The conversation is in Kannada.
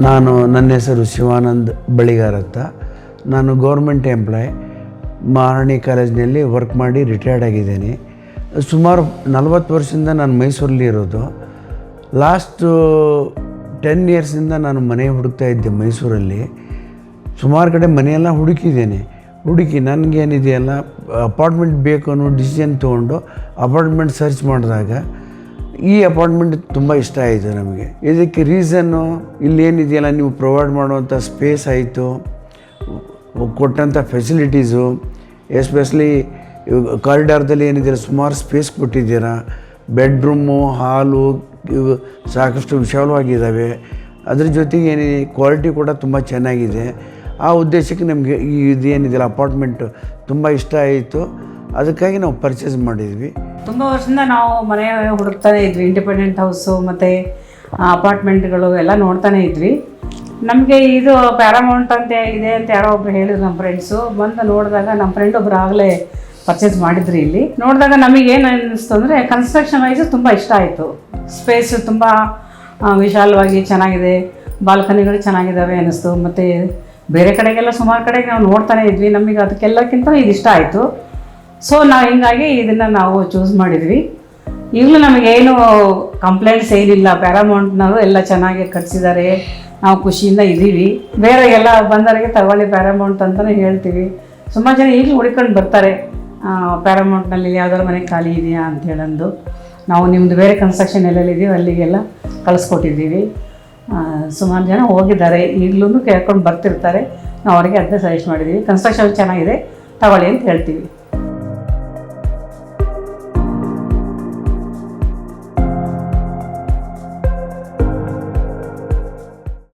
ನನ್ನ ಹೆಸರು ಶಿವಾನಂದ್ ಬಳಿಗಾರ್ ಅಂತ. ನಾನು ಗೌರ್ಮೆಂಟ್ ಎಂಪ್ಲಾಯ್, ಮಹಾರಾಣಿ ಕಾಲೇಜಿನಲ್ಲಿ ವರ್ಕ್ ಮಾಡಿ ರಿಟೈರ್ಡ್ ಆಗಿದ್ದೇನೆ. ಸುಮಾರು 40 ವರ್ಷದಿಂದ ನಾನು ಮೈಸೂರಲ್ಲಿ ಇರೋದು. ಲಾಸ್ಟು 10 ಇಯರ್ಸಿಂದ ನಾನು ಮನೆ ಹುಡುಕ್ತಾ ಇದ್ದೆ ಮೈಸೂರಲ್ಲಿ. ಸುಮಾರು ಕಡೆ ಮನೆಯೆಲ್ಲ ಹುಡುಕಿ ನನಗೇನಿದೆಯಲ್ಲ ಅಪಾರ್ಟ್ಮೆಂಟ್ ಬೇಕು ಅನ್ನೋ ಡಿಸಿಷನ್ ತೊಗೊಂಡು ಅಪಾರ್ಟ್ಮೆಂಟ್ ಸರ್ಚ್ ಮಾಡಿದಾಗ ಈ ಅಪಾರ್ಟ್ಮೆಂಟ್ ತುಂಬ ಇಷ್ಟ ಆಯಿತು ನಮಗೆ. ಇದಕ್ಕೆ ರೀಸನ್ನು ಇಲ್ಲೇನಿದೆಯಲ್ಲ ನೀವು ಪ್ರೊವೈಡ್ ಮಾಡುವಂಥ ಸ್ಪೇಸ್ ಆಯಿತು, ಕೊಟ್ಟಂಥ ಫೆಸಿಲಿಟೀಸು, ಎಸ್ಪೆಷಲಿ ಕಾರಿಡಾರ್ದಲ್ಲಿ ಏನಿದೆಯಲ್ಲ ಸುಮಾರು ಸ್ಪೇಸ್ ಕೊಟ್ಟಿದ್ದೀರಾ, ಬೆಡ್ರೂಮು, ಹಾಲು ಇವು ಸಾಕಷ್ಟು ವಿಶಾಲವಾಗಿದ್ದಾವೆ. ಅದ್ರ ಜೊತೆಗೆ ಏನಿದೆ ಕ್ವಾಲಿಟಿ ಕೂಡ ತುಂಬ ಚೆನ್ನಾಗಿದೆ. ಆ ಉದ್ದೇಶಕ್ಕೆ ನಮಗೆ ಇದೇನಿದೆಯಲ್ಲ ಅಪಾರ್ಟ್ಮೆಂಟು ತುಂಬ ಇಷ್ಟ ಆಯಿತು. ಅದಕ್ಕಾಗಿ ನಾವು ಪರ್ಚೇಸ್ ಮಾಡಿದ್ವಿ. ತುಂಬ ವರ್ಷದಿಂದ ನಾವು ಮನೆ ಹುಡುಕ್ತಾನೆ ಇದ್ವಿ. ಇಂಡಿಪೆಂಡೆಂಟ್ ಹೌಸು ಮತ್ತು ಅಪಾರ್ಟ್ಮೆಂಟ್ಗಳು ಎಲ್ಲ ನೋಡ್ತಾನೆ ಇದ್ವಿ. ನಮಗೆ ಇದು ಪ್ಯಾರಾಮೌಂಟ್ ಅಂತ ಇದೆ ಅಂತ ಯಾರೋ ಒಬ್ರು ಹೇಳಿದ್ರು ನಮ್ಮ ಫ್ರೆಂಡ್ಸು. ಬಂದು ನೋಡಿದಾಗ ನಮ್ಮ ಫ್ರೆಂಡ್ ಒಬ್ರು ಆಗಲೇ ಪರ್ಚೇಸ್ ಮಾಡಿದ್ರು. ಇಲ್ಲಿ ನೋಡಿದಾಗ ನಮಗೇನು ಅನ್ನಿಸ್ತು ಅಂದರೆ ಕನ್ಸ್ಟ್ರಕ್ಷನ್ ವೈಸು ತುಂಬ ಇಷ್ಟ ಆಯಿತು. ಸ್ಪೇಸು ತುಂಬ ವಿಶಾಲವಾಗಿ ಚೆನ್ನಾಗಿದೆ, ಬಾಲ್ಕನಿಗಳು ಚೆನ್ನಾಗಿದ್ದಾವೆ ಅನ್ನಿಸ್ತು. ಮತ್ತು ಬೇರೆ ಕಡೆಗೆಲ್ಲ ಸುಮಾರು ಕಡೆಗೆ ನಾವು ನೋಡ್ತಾನೆ ಇದ್ವಿ. ನಮಗೆ ಅದಕ್ಕೆಲ್ಲಕ್ಕಿಂತ ಇದು ಇಷ್ಟ ಆಯಿತು. ಸೊ ನಾವು ಹೀಗಾಗಿ ಇದನ್ನು ನಾವು ಚೂಸ್ ಮಾಡಿದ್ವಿ. ಈಗಲೂ ನಮಗೇನು ಕಂಪ್ಲೇಂಟ್ಸ್ ಏನಿಲ್ಲ. ಪ್ಯಾರಾಮೌಂಟ್ನವರು ಎಲ್ಲ ಚೆನ್ನಾಗಿ ಕಟ್ಸಿದ್ದಾರೆ, ನಾವು ಖುಷಿಯಿಂದ ಇದ್ದೀವಿ. ಬೇರೆ ಎಲ್ಲ ಬಂದವರಿಗೆ ತಗೊಳ್ಳಿ ಪ್ಯಾರಾಮೌಂಟ್ ಅಂತಲೇ ಹೇಳ್ತೀವಿ. ಸುಮಾರು ಜನ ಈಗಲೂ ಹುಡ್ಕೊಂಡು ಬರ್ತಾರೆ, ಪ್ಯಾರಾಮೌಂಟ್ನಲ್ಲಿ ಯಾವ್ದಾದ್ರು ಮನೆ ಖಾಲಿ ಇದೆಯಾ ಅಂತ ಹೇಳಂದು. ನಾವು ನಿಮ್ಮದು ಬೇರೆ ಕನ್ಸ್ಟ್ರಕ್ಷನ್ ಎಲ್ಲೆಲ್ಲಿದ್ದೀವಿ ಅಲ್ಲಿಗೆಲ್ಲ ಕಳಿಸ್ಕೊಟ್ಟಿದ್ದೀವಿ. ಸುಮಾರು ಜನ ಹೋಗಿದ್ದಾರೆ, ಈಗಲೂ ಕೇಳ್ಕೊಂಡು ಬರ್ತಿರ್ತಾರೆ. ನಾವು ಅವರಿಗೆ ಅದನ್ನೇ ಸಜೆಸ್ಟ್ ಮಾಡಿದ್ದೀವಿ. ಕನ್ಸ್ಟ್ರಕ್ಷನ್ ಚೆನ್ನಾಗಿದೆ, ತಗೊಳ್ಳಿ ಅಂತ ಹೇಳ್ತೀವಿ.